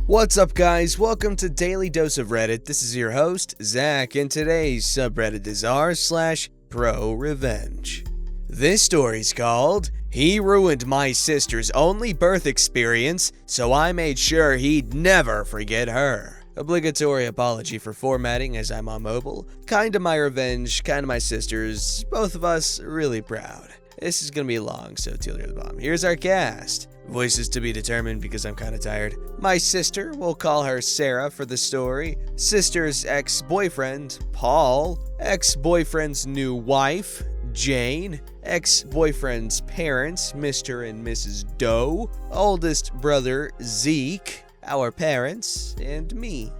What's up, guys? Welcome to Daily Dose of Reddit. This is your host, Zach, and today's subreddit is r/ProRevenge. This story's called, "He Ruined My Sister's Only Birth Experience, so I made sure he'd never forget her." Obligatory apology for formatting as I'm on mobile. Kinda my revenge, kinda my sister's. Both of us really proud. This is gonna be long, so till near the bottom. Here's our cast. Voices to be determined because I'm kinda tired. My sister, we'll call her Sarah for the story. Sister's ex-boyfriend, Paul. Ex-boyfriend's new wife, Jane. Ex-boyfriend's parents, Mr. and Mrs. Doe. Oldest brother, Zeke. Our parents, and me.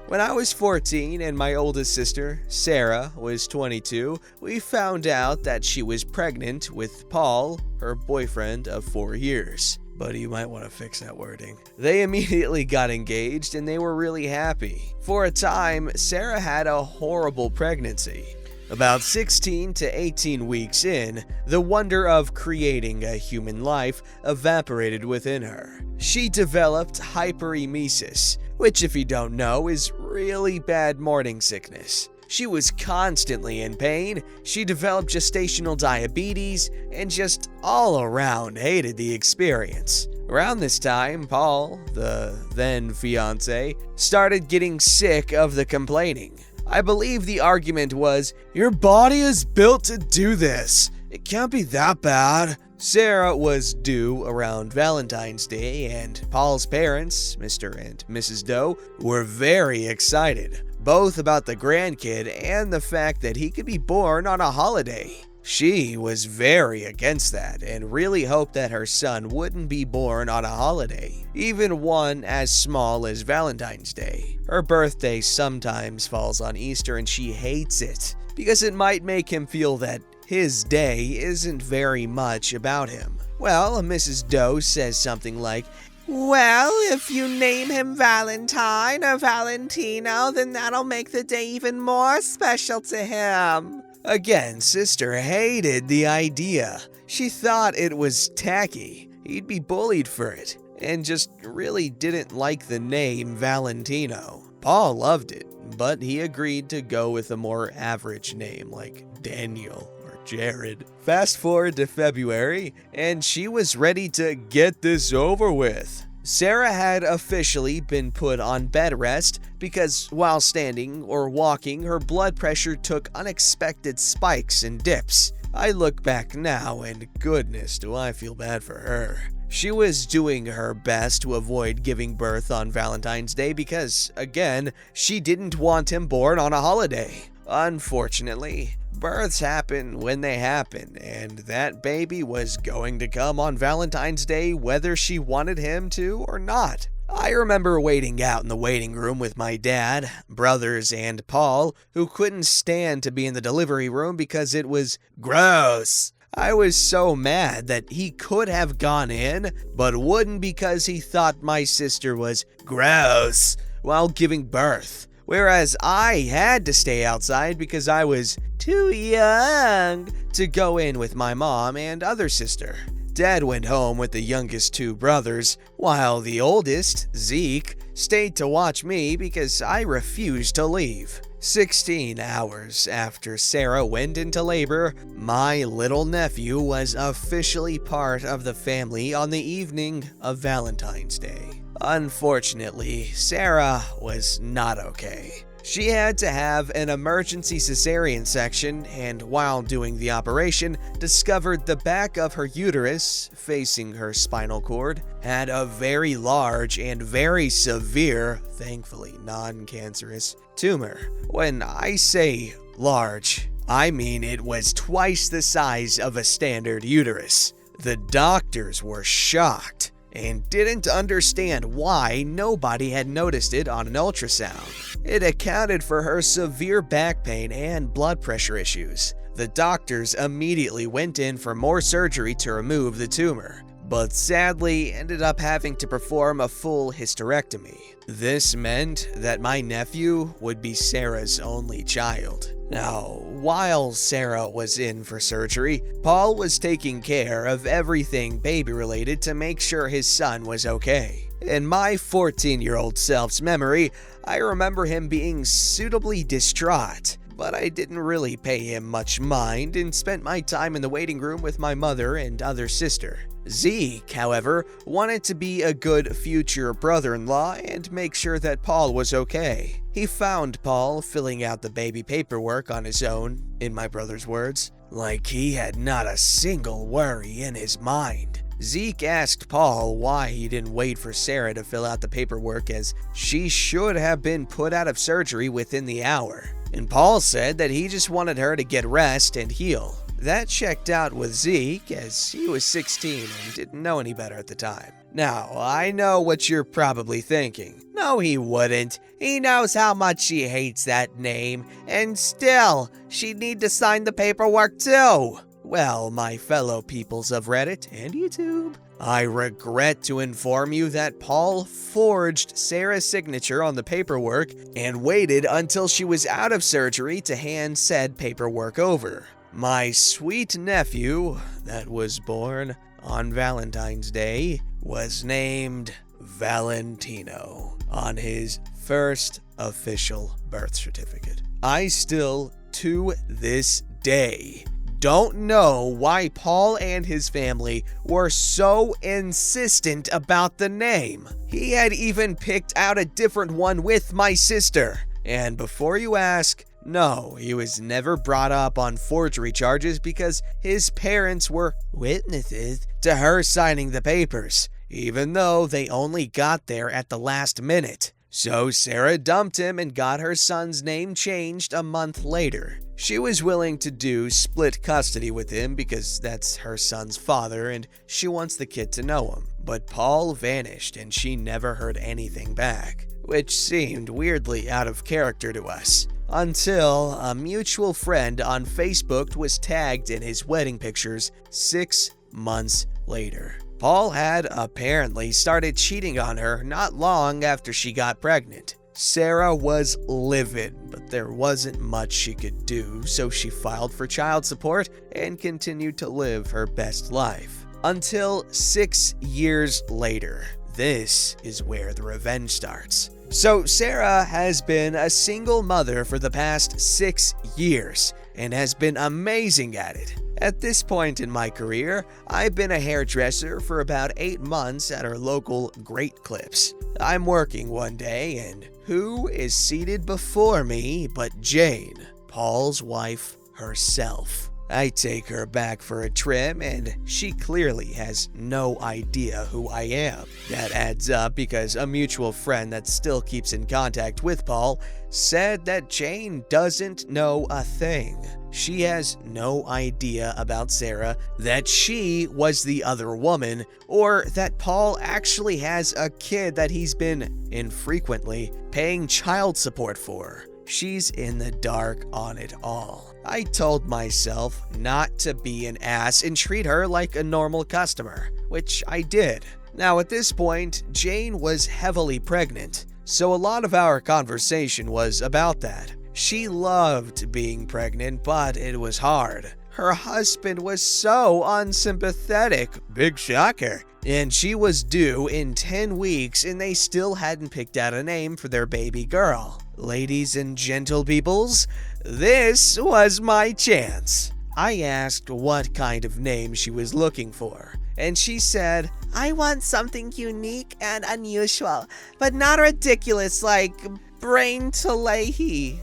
When I was 14 and my oldest sister, Sarah, was 22, we found out that she was pregnant with Paul, her boyfriend of 4 years. But you might want to fix that wording. They immediately got engaged and they were really happy. For a time, Sarah had a horrible pregnancy. About 16 to 18 weeks in, the wonder of creating a human life evaporated within her. She developed hyperemesis, which, if you don't know, is really bad morning sickness. She was constantly in pain, she developed gestational diabetes, and just all around hated the experience. Around this time, Paul, the then fiancé, started getting sick of the complaining. I believe the argument was, "Your body is built to do this. It can't be that bad." Sarah was due around Valentine's Day, and Paul's parents, Mr. and Mrs. Doe, were very excited, both about the grandkid and the fact that he could be born on a holiday. She was very against that and really hoped that her son wouldn't be born on a holiday, even one as small as Valentine's Day. Her birthday sometimes falls on Easter and she hates it because it might make him feel that his day isn't very much about him. Well, Mrs. Doe says something like, "Well, if you name him Valentine or Valentino, then that'll make the day even more special to him." Again, sister hated the idea. She thought it was tacky. He'd be bullied for it, and just really didn't like the name Valentino. Paul loved it, but he agreed to go with a more average name like Daniel or Jared. Fast forward to February, and she was ready to get this over with. Sarah had officially been put on bed rest because while standing or walking, her blood pressure took unexpected spikes and dips. I look back now and goodness do I feel bad for her. She was doing her best to avoid giving birth on Valentine's Day because, again, she didn't want him born on a holiday. Unfortunately, births happen when they happen, and that baby was going to come on Valentine's Day whether she wanted him to or not. I remember waiting out in the waiting room with my dad, brothers, and Paul, who couldn't stand to be in the delivery room because it was gross. I was so mad that he could have gone in, but wouldn't because he thought my sister was gross while giving birth. Whereas I had to stay outside because I was too young to go in with my mom and other sister. Dad went home with the youngest 2 brothers, while the oldest, Zeke, stayed to watch me because I refused to leave. 16 hours after Sarah went into labor, my little nephew was officially part of the family on the evening of Valentine's Day. Unfortunately, Sarah was not okay. She had to have an emergency cesarean section and while doing the operation, discovered the back of her uterus, facing her spinal cord, had a very large and very severe, thankfully non-cancerous, tumor. When I say large, I mean it was twice the size of a standard uterus. The doctors were shocked and didn't understand why nobody had noticed it on an ultrasound. It accounted for her severe back pain and blood pressure issues. The doctors immediately went in for more surgery to remove the tumor, but sadly ended up having to perform a full hysterectomy. This meant that my nephew would be Sarah's only child. Now, while Sarah was in for surgery, Paul was taking care of everything baby-related to make sure his son was okay. In my 14-year-old self's memory, I remember him being suitably distraught, but I didn't really pay him much mind and spent my time in the waiting room with my mother and other sister. Zeke, however, wanted to be a good future brother-in-law and make sure that Paul was okay. He found Paul filling out the baby paperwork on his own, in my brother's words, like he had not a single worry in his mind. Zeke asked Paul why he didn't wait for Sarah to fill out the paperwork, as she should have been put out of surgery within the hour. And Paul said that he just wanted her to get rest and heal. That checked out with Zeke, as he was 16 and didn't know any better at the time. Now, I know what you're probably thinking. No, he wouldn't. He knows how much she hates that name, and still, she'd need to sign the paperwork too. Well, my fellow peoples of Reddit and YouTube, I regret to inform you that Paul forged Sarah's signature on the paperwork and waited until she was out of surgery to hand said paperwork over. My sweet nephew, that was born on Valentine's Day, was named Valentino on his first official birth certificate. I still, to this day, don't know why Paul and his family were so insistent about the name. He had even picked out a different one with my sister. And before you ask, no, he was never brought up on forgery charges because his parents were witnesses to her signing the papers, even though they only got there at the last minute. So Sarah dumped him and got her son's name changed a month later. She was willing to do split custody with him because that's her son's father and she wants the kid to know him. But Paul vanished and she never heard anything back, which seemed weirdly out of character to us. Until a mutual friend on Facebook was tagged in his wedding pictures 6 months later. Paul had apparently started cheating on her not long after she got pregnant. Sarah was livid, but there wasn't much she could do, so she filed for child support and continued to live her best life. Until 6 years later. This is where the revenge starts. So Sarah has been a single mother for the past 6 years and has been amazing at it. At this point in my career, I've been a hairdresser for about 8 months at our local Great Clips. I'm working one day, and who is seated before me but Jane, Paul's wife herself. I take her back for a trim, and she clearly has no idea who I am. That adds up because a mutual friend that still keeps in contact with Paul said that Jane doesn't know a thing. She has no idea about Sarah, that she was the other woman, or that Paul actually has a kid that he's been infrequently paying child support for. She's in the dark on it all. I told myself not to be an ass and treat her like a normal customer, which I did. Now at this point, Jane was heavily pregnant, so a lot of our conversation was about that. She loved being pregnant, but it was hard. Her husband was so unsympathetic, big shocker, and she was due in 10 weeks and they still hadn't picked out a name for their baby girl. Ladies and gentle peoples, this was my chance. I asked what kind of name she was looking for, and she said, "I want something unique and unusual, but not ridiculous like Brain to Leahy."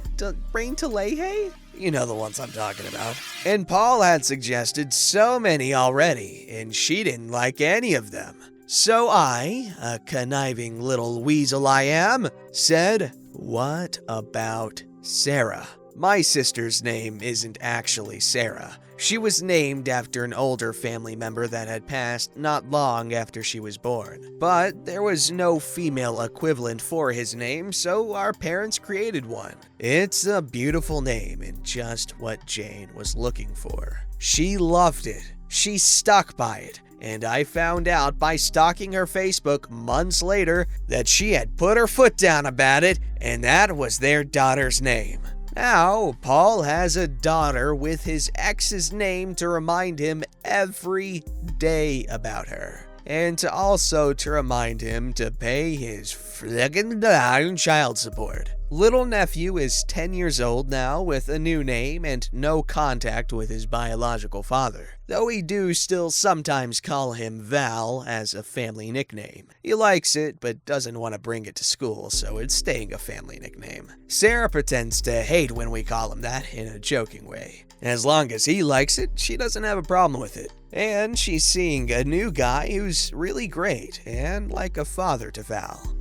Brain to Leahy? You know the ones I'm talking about. And Paul had suggested so many already, and she didn't like any of them. So I, a conniving little weasel I am, said, "What about Sarah?" My sister's name isn't actually Sarah. She was named after an older family member that had passed not long after she was born. But there was no female equivalent for his name, so our parents created one. It's a beautiful name and just what Jane was looking for. She loved it. She stuck by it. And I found out by stalking her Facebook months later that she had put her foot down about it, and that was their daughter's name. Now, Paul has a daughter with his ex's name to remind him every day about her. and also to remind him to pay his friggin' darn child support. Little nephew is 10 years old now with a new name and no contact with his biological father, though we do still sometimes call him Val as a family nickname. He likes it but doesn't want to bring it to school, so it's staying a family nickname. Sarah pretends to hate when we call him that in a joking way. As long as he likes it, she doesn't have a problem with it. And she's seeing a new guy who's really great and like a father to Val.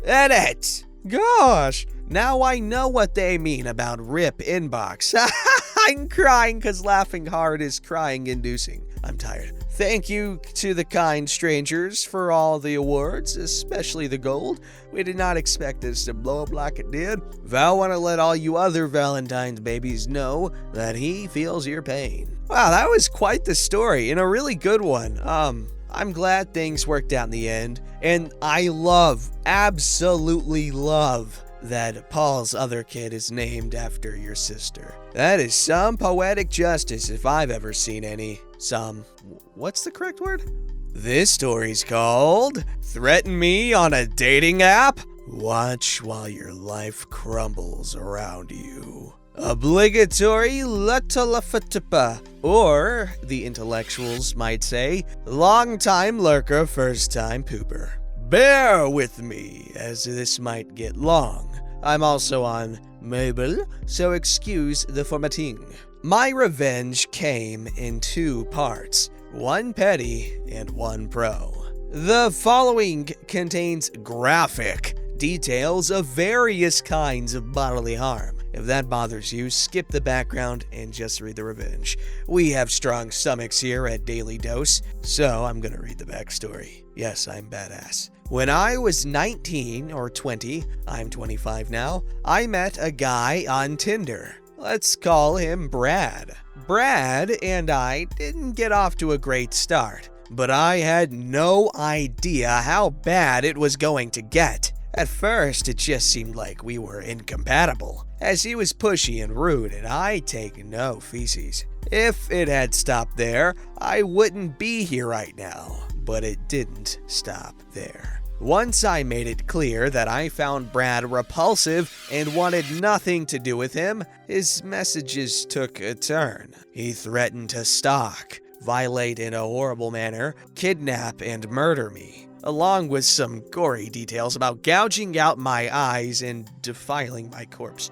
Edit! Gosh, now I know what they mean about RIP inbox. I'm crying because laughing hard is crying inducing. I'm tired. Thank you to the kind strangers for all the awards, especially the gold. We did not expect this to blow up like it did. Val want to let all you other Valentine's babies know that he feels your pain. Wow, that was quite the story and a really good one. I'm glad things worked out in the end, and I absolutely love that Paul's other kid is named after your sister. That is some poetic justice if I've ever seen any. What's the correct word? This story's called Threaten Me on a Dating App? Watch while your life crumbles around you. Obligatory latalafatapa, or the intellectuals might say, long-time lurker, first-time pooper. Bear with me, as this might get long. I'm also on mobile, so excuse the formatting. My revenge came in 2 parts, one petty and one pro. The following contains graphic details of various kinds of bodily harm. If that bothers you, skip the background and just read the revenge. We have strong stomachs here at Daily Dose, so I'm gonna read the backstory. Yes, I'm badass. When I was 19 or 20, I'm 25 now, I met a guy on Tinder. Let's call him Brad. Brad and I didn't get off to a great start, but I had no idea how bad it was going to get. At first, it just seemed like we were incompatible, as he was pushy and rude and I take no feces. If it had stopped there, I wouldn't be here right now, but it didn't stop there. Once I made it clear that I found Brad repulsive and wanted nothing to do with him, his messages took a turn. He threatened to stalk, violate in a horrible manner, kidnap and murder me, along with some gory details about gouging out my eyes and defiling my corpse.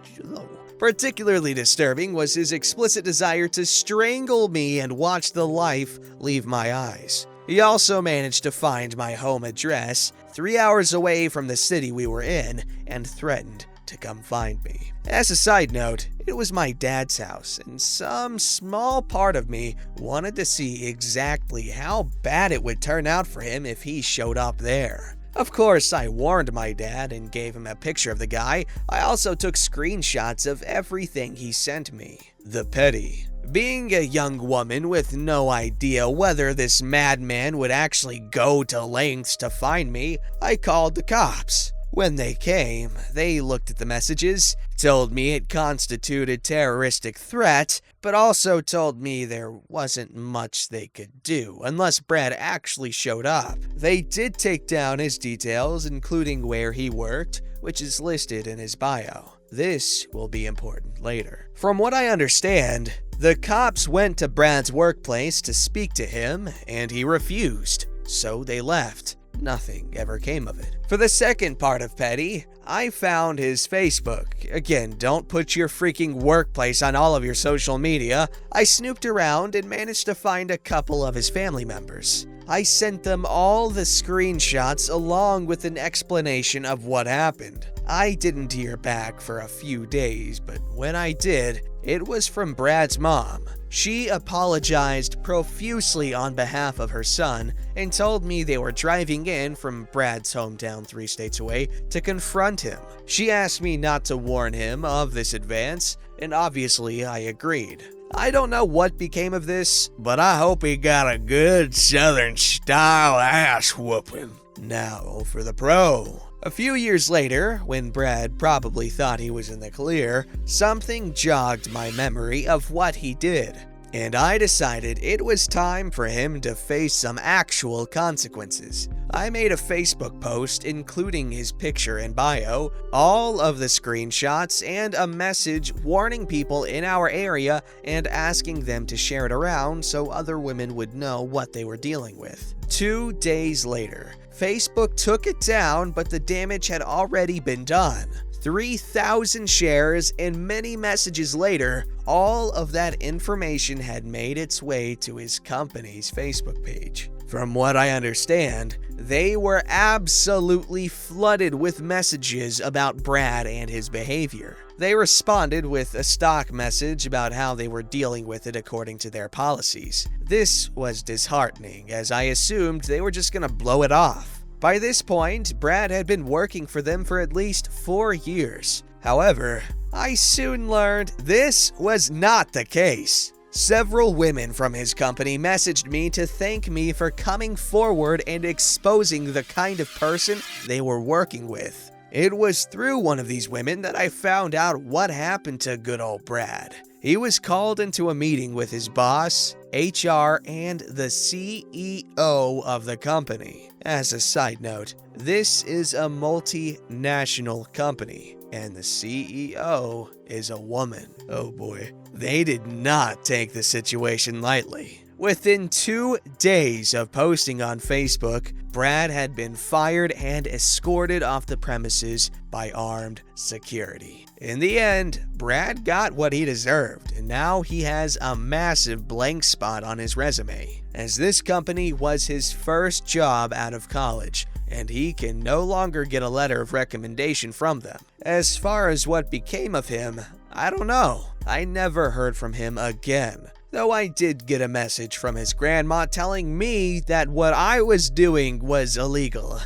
Particularly disturbing was his explicit desire to strangle me and watch the life leave my eyes. He also managed to find my home address 3 hours away from the city we were in and threatened to come find me. As a side note, it was my dad's house, and some small part of me wanted to see exactly how bad it would turn out for him if he showed up there. Of course, I warned my dad and gave him a picture of the guy. I also took screenshots of everything he sent me. The petty. Being a young woman with no idea whether this madman would actually go to lengths to find me, I called the cops. When they came, they looked at the messages, told me it constituted terroristic threat, but also told me there wasn't much they could do unless Brad actually showed up. They did take down his details, including where he worked, which is listed in his bio. This will be important later. From what I understand, the cops went to Brad's workplace to speak to him, and he refused, so they left. Nothing ever came of it. For the second part of petty, I found his Facebook. Again, don't put your freaking workplace on all of your social media. I snooped around and managed to find a couple of his family members. I sent them all the screenshots along with an explanation of what happened. I didn't hear back for a few days, but when I did, it was from Brad's mom. She apologized profusely on behalf of her son and told me they were driving in from Brad's hometown 3 states away to confront him. She asked me not to warn him of this advance, and obviously I agreed. I don't know what became of this, but I hope he got a good Southern style ass whooping. Now for the pro. A few years later, when Brad probably thought he was in the clear, something jogged my memory of what he did. and I decided it was time for him to face some actual consequences. I made a Facebook post including his picture and bio, all of the screenshots, and a message warning people in our area and asking them to share it around so other women would know what they were dealing with. 2 days later, Facebook took it down, but the damage had already been done. 3,000 shares and many messages later, all of that information had made its way to his company's Facebook page. From what I understand, they were absolutely flooded with messages about Brad and his behavior. They responded with a stock message about how they were dealing with it according to their policies. This was disheartening, as I assumed they were just gonna blow it off. By this point, Brad had been working for them for at least 4 years. However, I soon learned this was not the case. Several women from his company messaged me to thank me for coming forward and exposing the kind of person they were working with. It was through one of these women that I found out what happened to good old Brad. He was called into a meeting with his boss, HR, and the CEO of the company. As a side note, this is a multinational company, and the CEO is a woman. Oh boy. They did not take the situation lightly. Within 2 days of posting on Facebook, Brad had been fired and escorted off the premises by armed security. In the end, Brad got what he deserved, and now he has a massive blank spot on his resume, as this company was his first job out of college, and he can no longer get a letter of recommendation from them. As far as what became of him, I don't know. I never heard from him again. Though I did get a message from his grandma telling me that what I was doing was illegal.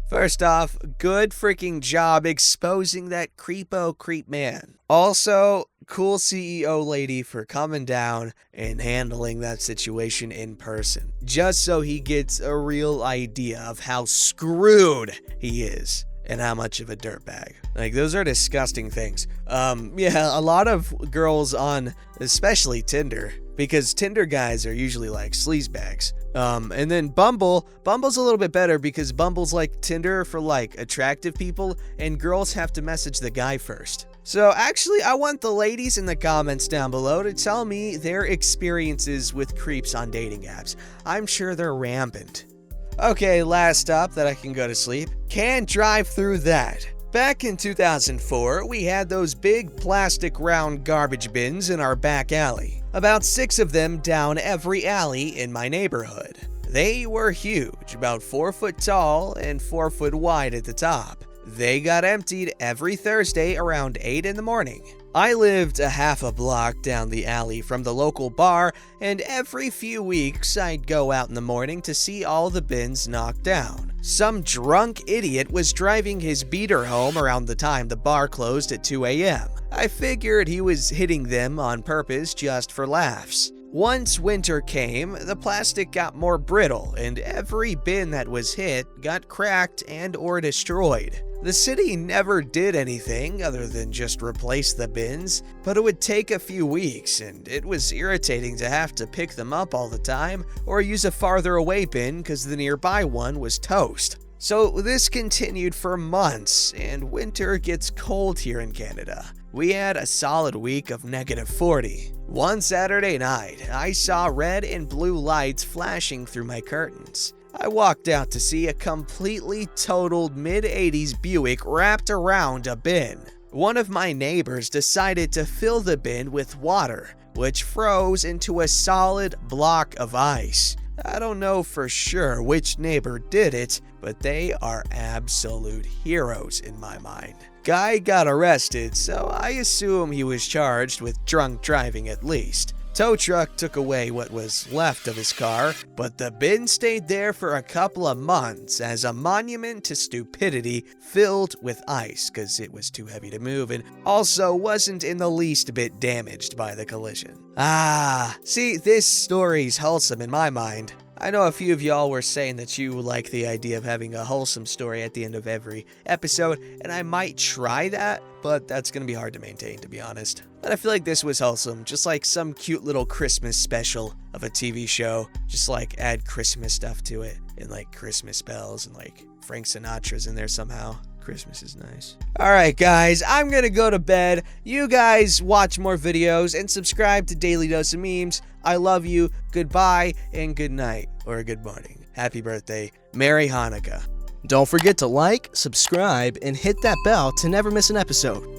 First off, good freaking job exposing that creepo creep man. Also, cool CEO lady for coming down and handling that situation in person, just so he gets a real idea of how screwed he is and how much of a dirtbag. Like, those are disgusting things. Yeah, a lot of girls on, especially Tinder, because Tinder guys are usually like sleazebags. And then Bumble's a little bit better because Bumble's like Tinder for like attractive people, and girls have to message the guy first. So actually, I want the ladies in the comments down below to tell me their experiences with creeps on dating apps. I'm sure they're rampant. Okay, last up that I can go to sleep. Can't drive through that. Back in 2004, we had those big plastic round garbage bins in our back alley. About 6 of them down every alley in my neighborhood. They were huge, about 4 foot tall and 4 foot wide at the top. They got emptied every Thursday around 8 in the morning. I lived a half a block down the alley from the local bar, and every few weeks I'd go out in the morning to see all the bins knocked down. Some drunk idiot was driving his beater home around the time the bar closed at 2 a.m. I figured he was hitting them on purpose just for laughs. Once winter came, the plastic got more brittle, and every bin that was hit got cracked and or destroyed. The city never did anything other than just replace the bins, but it would take a few weeks, and it was irritating to have to pick them up all the time or use a farther away bin because the nearby one was toast. So this continued for months, and winter gets cold here in Canada. We had a solid week of -40. One Saturday night, I saw red and blue lights flashing through my curtains. I walked out to see a completely totaled mid-80s Buick wrapped around a bin. One of my neighbors decided to fill the bin with water, which froze into a solid block of ice. I don't know for sure which neighbor did it, but they are absolute heroes in my mind. Guy got arrested, so I assume he was charged with drunk driving at least. Tow truck took away what was left of his car, but the bin stayed there for a couple of months as a monument to stupidity filled with ice because it was too heavy to move and also wasn't in the least bit damaged by the collision. See, this story's wholesome in my mind. I know a few of y'all were saying that you like the idea of having a wholesome story at the end of every episode, and I might try that, but that's gonna be hard to maintain, to be honest. But I feel like this was wholesome, just like some cute little Christmas special of a TV show. Just like add Christmas stuff to it, and like Christmas bells, and like Frank Sinatra's in there somehow. Christmas is nice. Alright guys, I'm gonna go to bed. You guys watch more videos and subscribe to Daily Dose of Memes. I love you. Goodbye and good night. Or good morning. Happy birthday. Merry Hanukkah. Don't forget to like, subscribe, and hit that bell to never miss an episode.